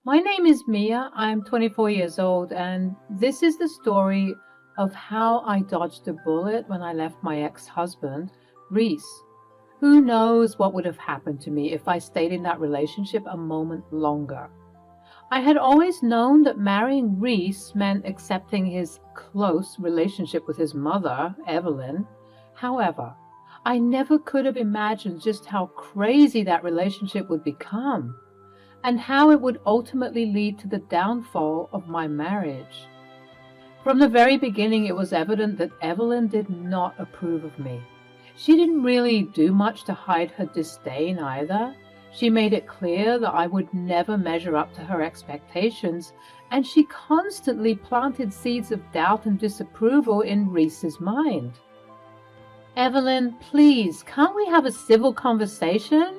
My name is Mia. I'm 24 years old, and this is the story of how I dodged a bullet when I left my ex-husband, Reese. Who knows what would have happened to me if I stayed in that relationship a moment longer? I had always known that marrying Reese meant accepting his close relationship with his mother, Evelyn. However, I never could have imagined just how crazy that relationship would become and how it would ultimately lead to the downfall of my marriage. From the very beginning, it was evident that Evelyn did not approve of me. She didn't really do much to hide her disdain either. She made it clear that I would never measure up to her expectations, and she constantly planted seeds of doubt and disapproval in Reese's mind. Evelyn, please, can't we have a civil conversation?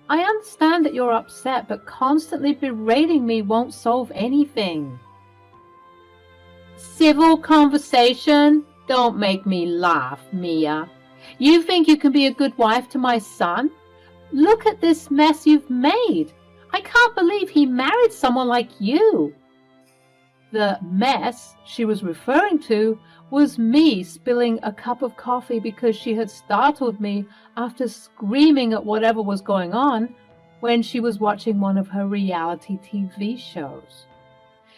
I understand that you're upset, but constantly berating me won't solve anything. Civil conversation? Don't make me laugh, Mia. You think you can be a good wife to my son? Look at this mess you've made. I can't believe he married someone like you. The mess she was referring to was me spilling a cup of coffee because she had startled me after screaming at whatever was going on when she was watching one of her reality TV shows.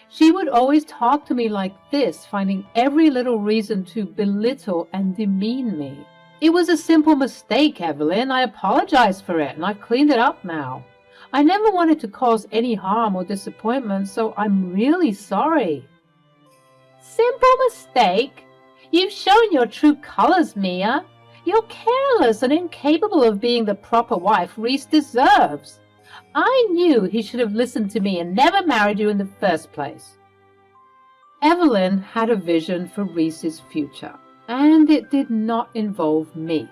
She would always talk to me like this, finding every little reason to belittle and demean me. It was a simple mistake, Evelyn. I apologized for it, and I've cleaned it up now. I never wanted to cause any harm or disappointment, so I'm really sorry. Simple mistake? You've shown your true colors, Mia. You're careless and incapable of being the proper wife Reese deserves. I knew he should have listened to me and never married you in the first place. Evelyn had a vision for Reese's future, and it did not involve me.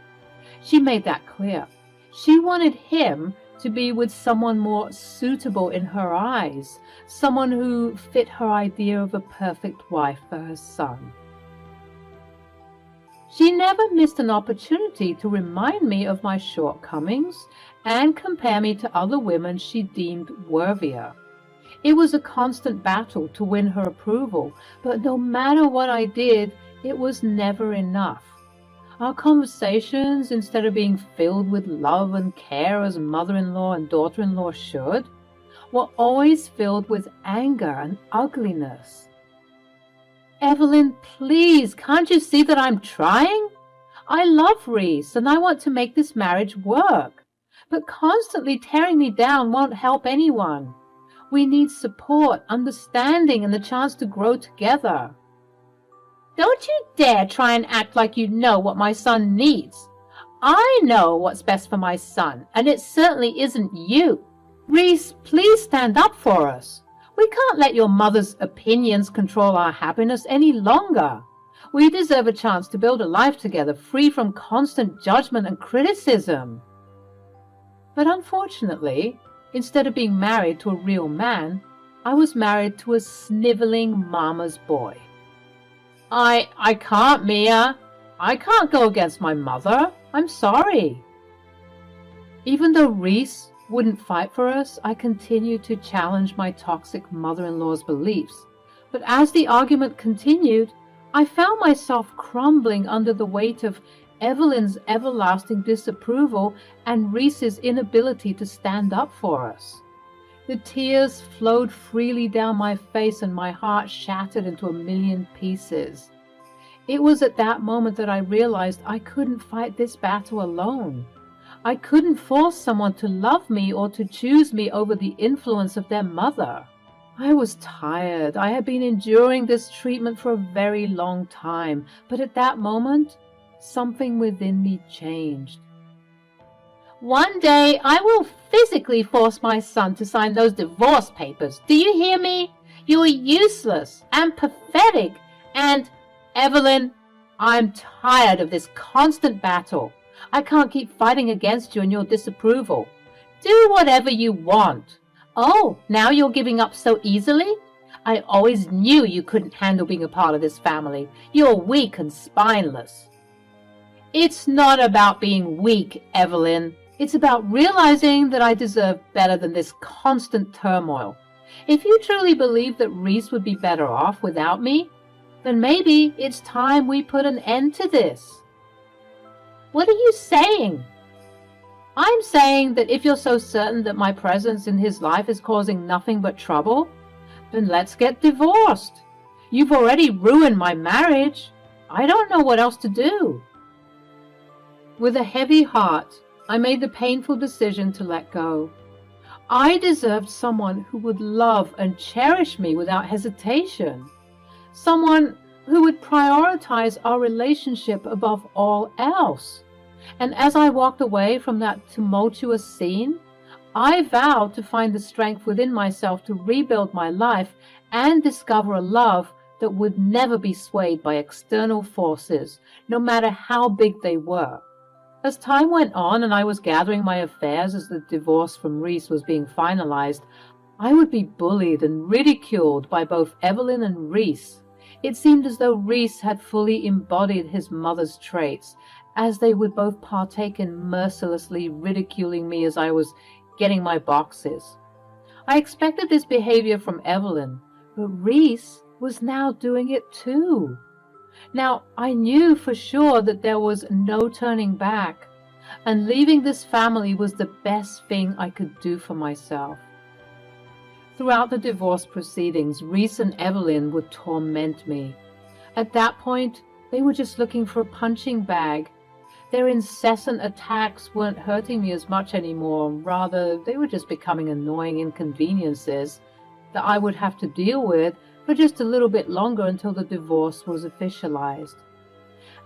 She made that clear. She wanted him to be with someone more suitable in her eyes, someone who fit her idea of a perfect wife for her son. She never missed an opportunity to remind me of my shortcomings and compare me to other women she deemed worthier. It was a constant battle to win her approval, but no matter what I did, it was never enough. Our conversations, instead of being filled with love and care as mother-in-law and daughter-in-law should, were always filled with anger and ugliness. Evelyn, please, can't you see that I'm trying? I love Reese and I want to make this marriage work, but constantly tearing me down won't help anyone. We need support, understanding, and the chance to grow together. Don't you dare try and act like you know what my son needs. I know what's best for my son, and it certainly isn't you. Reese, please stand up for us. We can't let your mother's opinions control our happiness any longer. We deserve a chance to build a life together free from constant judgment and criticism. But unfortunately, instead of being married to a real man, I was married to a sniveling mama's boy. I can't, Mia. I can't go against my mother. I'm sorry. Even though Reese wouldn't fight for us, I continued to challenge my toxic mother-in-law's beliefs. But as the argument continued, I found myself crumbling under the weight of Evelyn's everlasting disapproval and Reese's inability to stand up for us. The tears flowed freely down my face and my heart shattered into a million pieces. It was at that moment that I realized I couldn't fight this battle alone. I couldn't force someone to love me or to choose me over the influence of their mother. I was tired. I had been enduring this treatment for a very long time, but at that moment, something within me changed. One day, I will physically force my son to sign those divorce papers. Do you hear me? You are useless and pathetic and, Evelyn, I'm tired of this constant battle. I can't keep fighting against you and your disapproval. Do whatever you want. Oh, now you're giving up so easily? I always knew you couldn't handle being a part of this family. You're weak and spineless. It's not about being weak, Evelyn. It's about realizing that I deserve better than this constant turmoil. If you truly believe that Reese would be better off without me, then maybe it's time we put an end to this." "What are you saying?" "I'm saying that if you're so certain that my presence in his life is causing nothing but trouble, then let's get divorced. You've already ruined my marriage. I don't know what else to do." With a heavy heart, I made the painful decision to let go. I deserved someone who would love and cherish me without hesitation. Someone who would prioritize our relationship above all else. And as I walked away from that tumultuous scene, I vowed to find the strength within myself to rebuild my life and discover a love that would never be swayed by external forces, no matter how big they were. As time went on and I was gathering my affairs as the divorce from Reese was being finalized, I would be bullied and ridiculed by both Evelyn and Reese. It seemed as though Reese had fully embodied his mother's traits, as they would both partake in mercilessly ridiculing me as I was getting my boxes. I expected this behavior from Evelyn, but Reese was now doing it too. Now, I knew for sure that there was no turning back, and leaving this family was the best thing I could do for myself. Throughout the divorce proceedings, Reese and Evelyn would torment me. At that point, they were just looking for a punching bag. Their incessant attacks weren't hurting me as much anymore. Rather, they were just becoming annoying inconveniences that I would have to deal with for just a little bit longer until the divorce was officialized.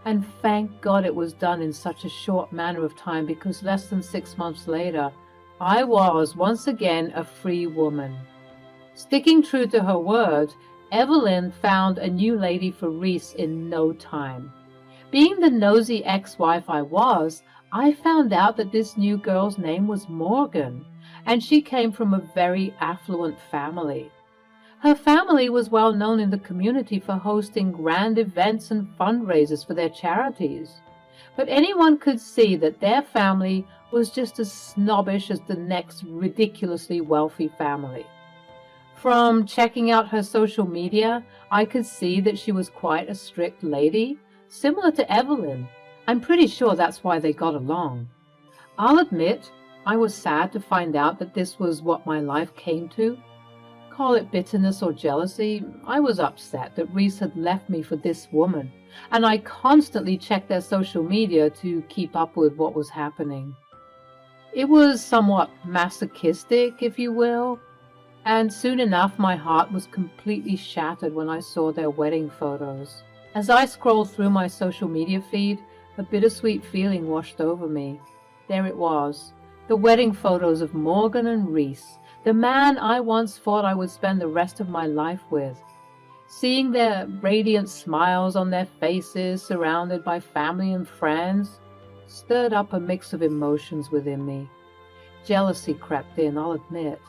And thank God it was done in such a short manner of time, because less than 6 months later, I was once again a free woman. Sticking true to her word, Evelyn found a new lady for Reese in no time. Being the nosy ex-wife I was, I found out that this new girl's name was Morgan, and she came from a very affluent family. Her family was well known in the community for hosting grand events and fundraisers for their charities. But anyone could see that their family was just as snobbish as the next ridiculously wealthy family. From checking out her social media, I could see that she was quite a strict lady, similar to Evelyn. I'm pretty sure that's why they got along. I'll admit, I was sad to find out that this was what my life came to. Call it bitterness or jealousy, I was upset that Reese had left me for this woman, and I constantly checked their social media to keep up with what was happening. It was somewhat masochistic, if you will, and soon enough my heart was completely shattered when I saw their wedding photos. As I scrolled through my social media feed, a bittersweet feeling washed over me. There it was, the wedding photos of Morgan and Reese, the man I once thought I would spend the rest of my life with. Seeing their radiant smiles on their faces, surrounded by family and friends, stirred up a mix of emotions within me. Jealousy crept in, I'll admit.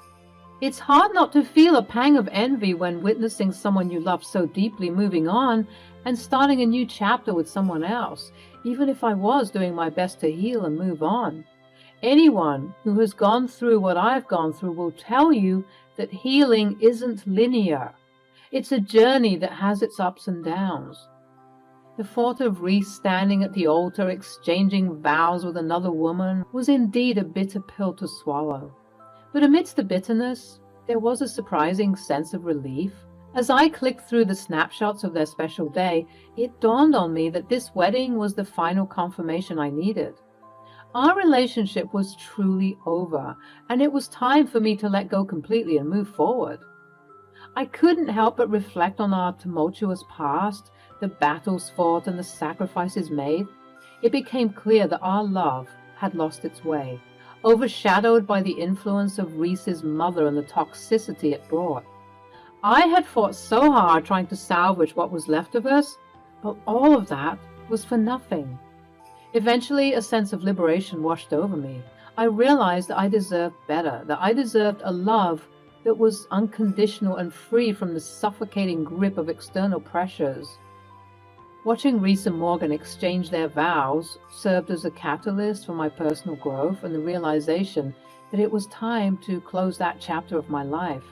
It's hard not to feel a pang of envy when witnessing someone you love so deeply moving on and starting a new chapter with someone else, even if I was doing my best to heal and move on. Anyone who has gone through what I've gone through will tell you that healing isn't linear. It's a journey that has its ups and downs. The thought of Reese standing at the altar exchanging vows with another woman was indeed a bitter pill to swallow. But amidst the bitterness, there was a surprising sense of relief. As I clicked through the snapshots of their special day, it dawned on me that this wedding was the final confirmation I needed. Our relationship was truly over, and it was time for me to let go completely and move forward. I couldn't help but reflect on our tumultuous past, the battles fought and the sacrifices made. It became clear that our love had lost its way, overshadowed by the influence of Reese's mother and the toxicity it brought. I had fought so hard trying to salvage what was left of us, but all of that was for nothing. Eventually, a sense of liberation washed over me. I realized that I deserved better, that I deserved a love that was unconditional and free from the suffocating grip of external pressures. Watching Reese and Morgan exchange their vows served as a catalyst for my personal growth and the realization that it was time to close that chapter of my life.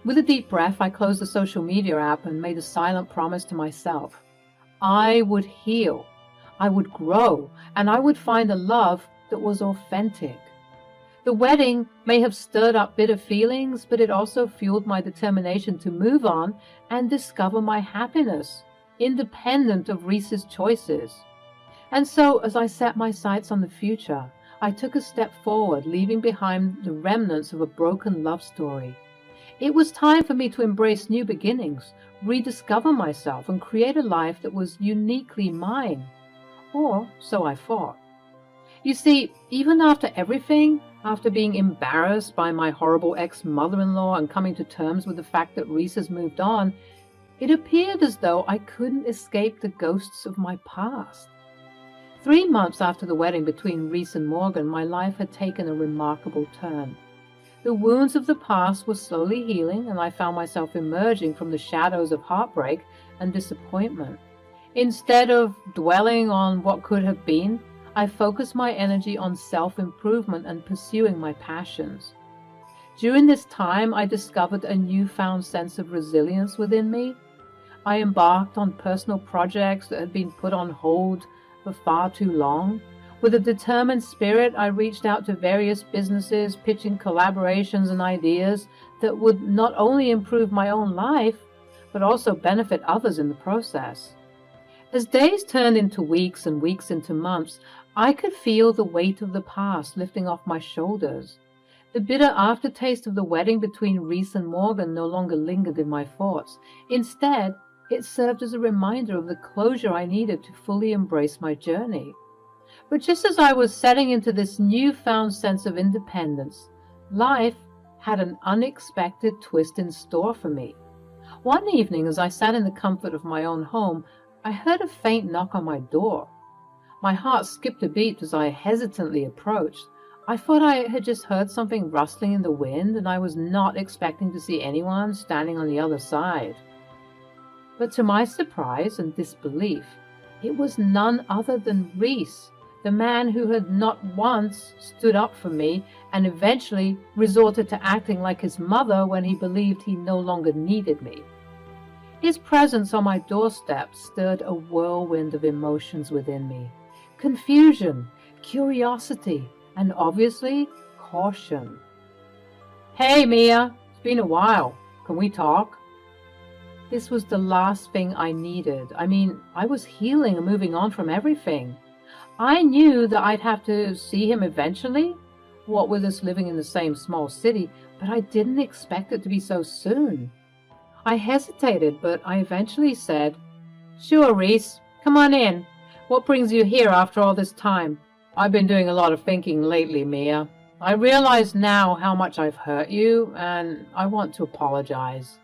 With a deep breath, I closed the social media app and made a silent promise to myself. I would heal, I would grow, and I would find a love that was authentic. The wedding may have stirred up bitter feelings, but it also fueled my determination to move on and discover my happiness, independent of Reese's choices. And so, as I set my sights on the future, I took a step forward, leaving behind the remnants of a broken love story. It was time for me to embrace new beginnings, rediscover myself, and create a life that was uniquely mine. Or so I thought. You see, even after everything, after being embarrassed by my horrible ex-mother-in-law and coming to terms with the fact that Reese has moved on, it appeared as though I couldn't escape the ghosts of my past. 3 months after the wedding between Reese and Morgan, my life had taken a remarkable turn. The wounds of the past were slowly healing, and I found myself emerging from the shadows of heartbreak and disappointment. Instead of dwelling on what could have been, I focused my energy on self-improvement and pursuing my passions. During this time, I discovered a newfound sense of resilience within me. I embarked on personal projects that had been put on hold for far too long. With a determined spirit, I reached out to various businesses, pitching collaborations and ideas that would not only improve my own life, but also benefit others in the process. As days turned into weeks and weeks into months, I could feel the weight of the past lifting off my shoulders. The bitter aftertaste of the wedding between Reese and Morgan no longer lingered in my thoughts. Instead, it served as a reminder of the closure I needed to fully embrace my journey. But just as I was setting into this newfound sense of independence, life had an unexpected twist in store for me. One evening, as I sat in the comfort of my own home, I heard a faint knock on my door. My heart skipped a beat as I hesitantly approached. I thought I had just heard something rustling in the wind, and I was not expecting to see anyone standing on the other side. But to my surprise and disbelief, it was none other than Reese, the man who had not once stood up for me and eventually resorted to acting like his mother when he believed he no longer needed me. His presence on my doorstep stirred a whirlwind of emotions within me. Confusion, curiosity, and obviously, caution. "Hey, Mia, it's been a while. Can we talk?" This was the last thing I needed. I was healing and moving on from everything. I knew that I'd have to see him eventually, what with us living in the same small city, but I didn't expect it to be so soon. I hesitated, but I eventually said, "Sure, Reese, come on in. What brings you here after all this time?" "I've been doing a lot of thinking lately, Mia. I realize now how much I've hurt you, and I want to apologize."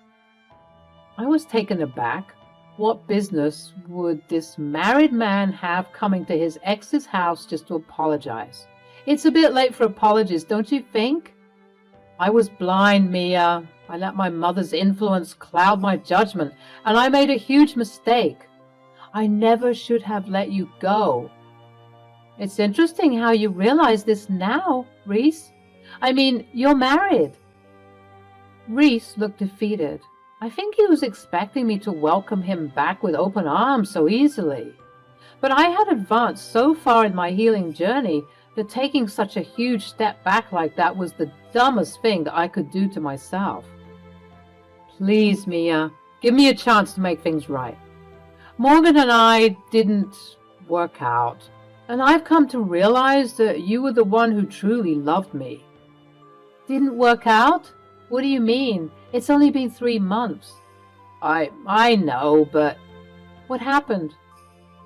I was taken aback. What business would this married man have coming to his ex's house just to apologize? It's a bit late for apologies, don't you think? "I was blind, Mia. I let my mother's influence cloud my judgment, and I made a huge mistake. I never should have let you go." "It's interesting how you realize this now, Reese. You're married." Reese looked defeated. I think he was expecting me to welcome him back with open arms so easily. But I had advanced so far in my healing journey that taking such a huge step back like that was the dumbest thing that I could do to myself. "Please, Mia, give me a chance to make things right. Morgan and I didn't work out, and I've come to realize that you were the one who truly loved me." "Didn't work out? What do you mean? It's only been 3 months. I know, but what happened?"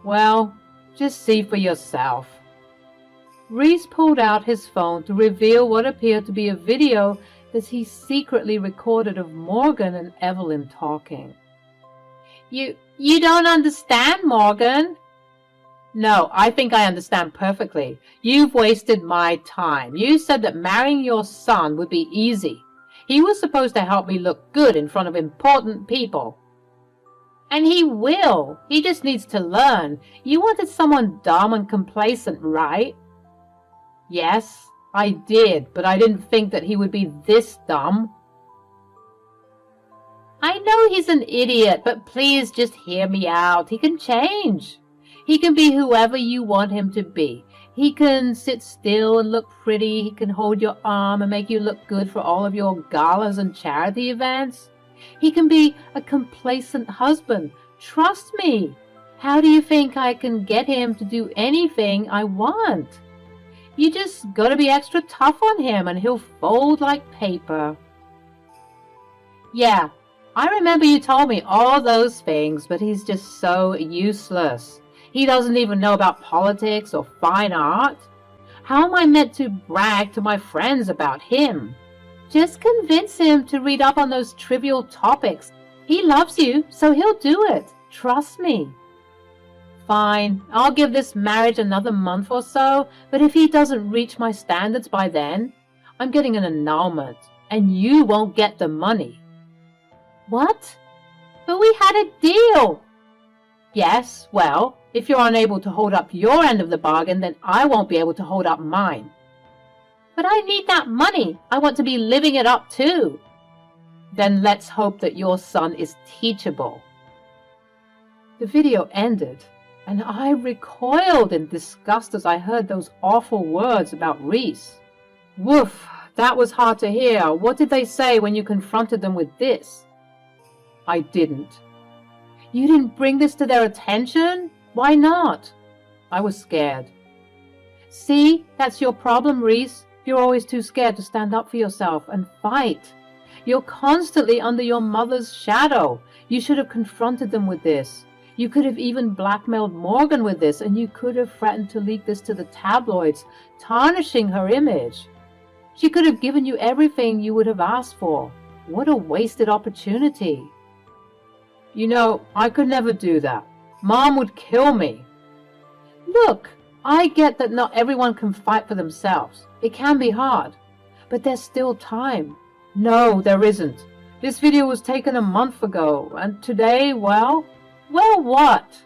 "Well, just see for yourself." Reese pulled out his phone to reveal what appeared to be a video that he secretly recorded of Morgan and Evelyn talking. You don't understand, Morgan." "No, I think I understand perfectly. You've wasted my time. You said that marrying your son would be easy. He was supposed to help me look good in front of important people." "And he will. He just needs to learn. You wanted someone dumb and complacent, right?" "Yes, I did, but I didn't think that he would be this dumb." know he's an idiot, but please just hear me out. He can change. He can be whoever you want him to be. He can sit still and look pretty. He can hold your arm and make you look good for all of your galas and charity events. He can be a complacent husband. Trust me. How do you think I can get him to do anything I want? You just gotta be extra tough on him and he'll fold like paper. Yeah, I remember you told me all those things, but he's just so useless. He doesn't even know about politics or fine art. How am I meant to brag to my friends about him? Just convince him to read up on those trivial topics. He loves you, so he'll do it. Trust me. Fine, I'll give this marriage another month or so, but if he doesn't reach my standards by then, I'm getting an annulment, and you won't get the money. What? But we had a deal. Yes, well, if you're unable to hold up your end of the bargain, then I won't be able to hold up mine. But I need that money. I want to be living it up too. Then let's hope that your son is teachable. The video ended, and I recoiled in disgust as I heard those awful words about Reese. Woof, that was hard to hear. What did they say when you confronted them with this? I didn't. You didn't bring this to their attention? Why not? I was scared. See, that's your problem, Reese. You're always too scared to stand up for yourself and fight. You're constantly under your mother's shadow. You should have confronted them with this. You could have even blackmailed Morgan with this, and you could have threatened to leak this to the tabloids, tarnishing her image. She could have given you everything you would have asked for. What a wasted opportunity. You know, I could never do that. Mom would kill me. Look, I get that not everyone can fight for themselves. It can be hard. But there's still time. No, there isn't. This video was taken a month ago, and today, well, what?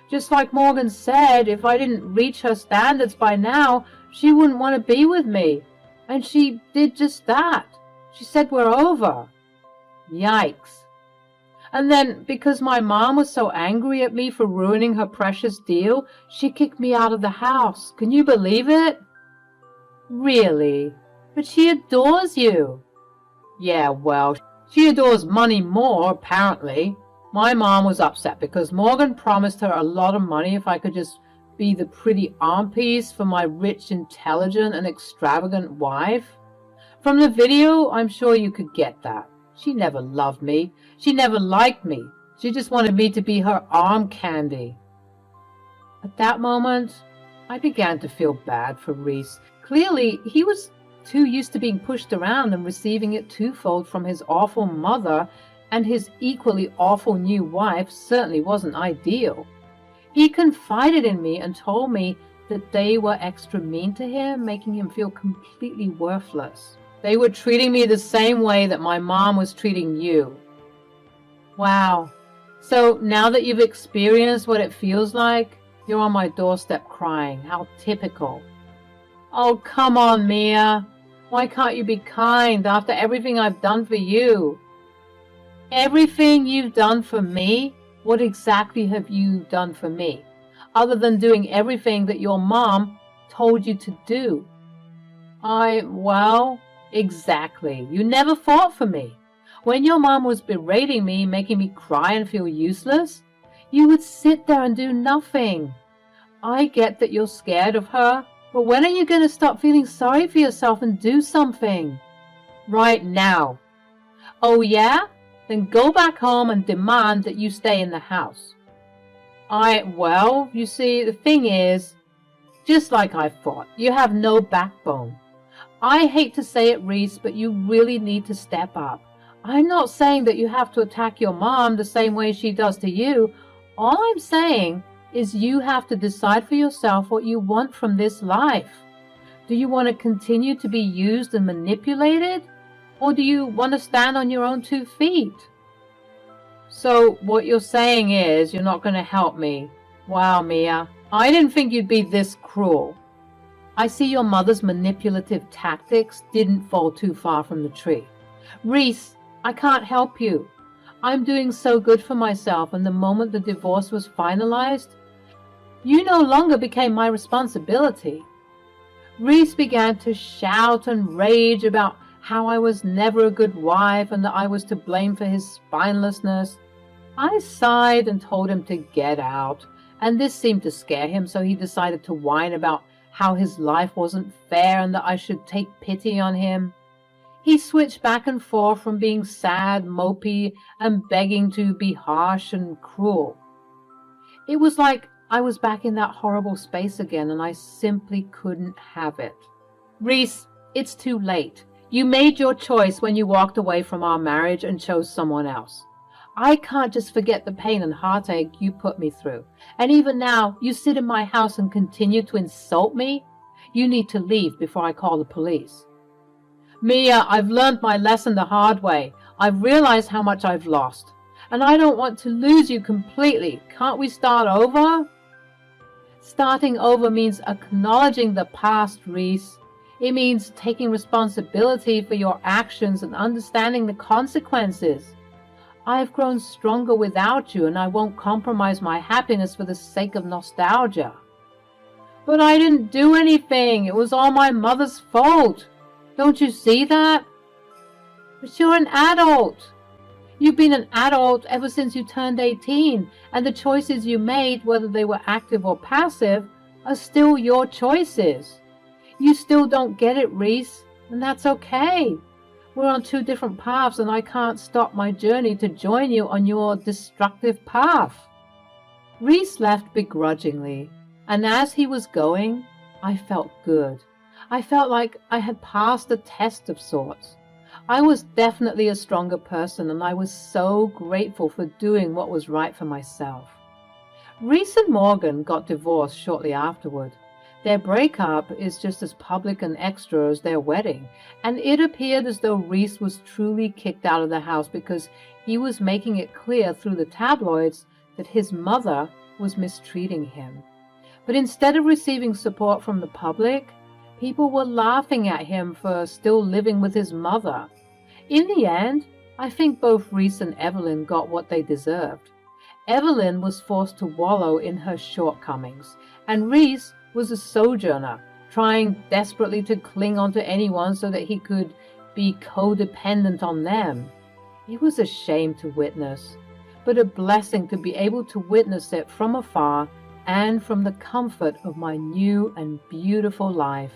Just like Morgan said, if I didn't reach her standards by now, she wouldn't want to be with me. And she did just that. She said we're over. Yikes. And then, because my mom was so angry at me for ruining her precious deal, she kicked me out of the house. Can you believe it? Really? But she adores you. Yeah, well, she adores money more, apparently. My mom was upset because Morgan promised her a lot of money if I could just be the pretty arm piece for my rich, intelligent, and extravagant wife. From the video, I'm sure you could get that. She never loved me. She never liked me. She just wanted me to be her arm candy. At that moment, I began to feel bad for Reese. Clearly, he was too used to being pushed around and receiving it twofold from his awful mother, and his equally awful new wife certainly wasn't ideal. He confided in me and told me that they were extra mean to him, making him feel completely worthless. They were treating me the same way that my mom was treating you. Wow. So now that you've experienced what it feels like, you're on my doorstep crying. How typical. Oh, come on, Mia. Why can't you be kind after everything I've done for you? Everything you've done for me? What exactly have you done for me? Other than doing everything that your mom told you to do. Well, exactly. You never fought for me. When your mom was berating me, making me cry and feel useless, you would sit there and do nothing. I get that you're scared of her, but when are you going to stop feeling sorry for yourself and do something? Right now. Oh yeah? Then go back home and demand that you stay in the house. Well, you see, the thing is, just like I thought, you have no backbone. I hate to say it, Reese, but you really need to step up. I'm not saying that you have to attack your mom the same way she does to you. All I'm saying is you have to decide for yourself what you want from this life. Do you want to continue to be used and manipulated? Or do you want to stand on your own 2 feet? So what you're saying is you're not going to help me. Wow, Mia, I didn't think you'd be this cruel. I see your mother's manipulative tactics didn't fall too far from the tree. Reese, I can't help you. I'm doing so good for myself, and the moment the divorce was finalized, you no longer became my responsibility. Reese began to shout and rage about how I was never a good wife and that I was to blame for his spinelessness. I sighed and told him to get out, and this seemed to scare him, so he decided to whine about how his life wasn't fair and that I should take pity on him. He switched back and forth from being sad, mopey, and begging to be harsh and cruel. It was like I was back in that horrible space again, and I simply couldn't have it. Reese, it's too late. You made your choice when you walked away from our marriage and chose someone else. I can't just forget the pain and heartache you put me through. And even now, you sit in my house and continue to insult me? You need to leave before I call the police. Mia, I've learned my lesson the hard way. I've realized how much I've lost. And I don't want to lose you completely. Can't we start over? Starting over means acknowledging the past, Reese. It means taking responsibility for your actions and understanding the consequences. I have grown stronger without you, and I won't compromise my happiness for the sake of nostalgia. But I didn't do anything. It was all my mother's fault. Don't you see that? But you're an adult. You've been an adult ever since you turned 18, and the choices you made, whether they were active or passive, are still your choices. You still don't get it, Reese, and that's okay. We're on two different paths, and I can't stop my journey to join you on your destructive path. Reese left begrudgingly, and as he was going, I felt good. I felt like I had passed a test of sorts. I was definitely a stronger person, and I was so grateful for doing what was right for myself. Reese and Morgan got divorced shortly afterward. Their breakup is just as public and extra as their wedding, and it appeared as though Reese was truly kicked out of the house because he was making it clear through the tabloids that his mother was mistreating him. But instead of receiving support from the public, people were laughing at him for still living with his mother. In the end, I think both Reese and Evelyn got what they deserved. Evelyn was forced to wallow in her shortcomings, and Reese was a sojourner, trying desperately to cling onto anyone so that he could be codependent on them. It was a shame to witness, but a blessing to be able to witness it from afar and from the comfort of my new and beautiful life.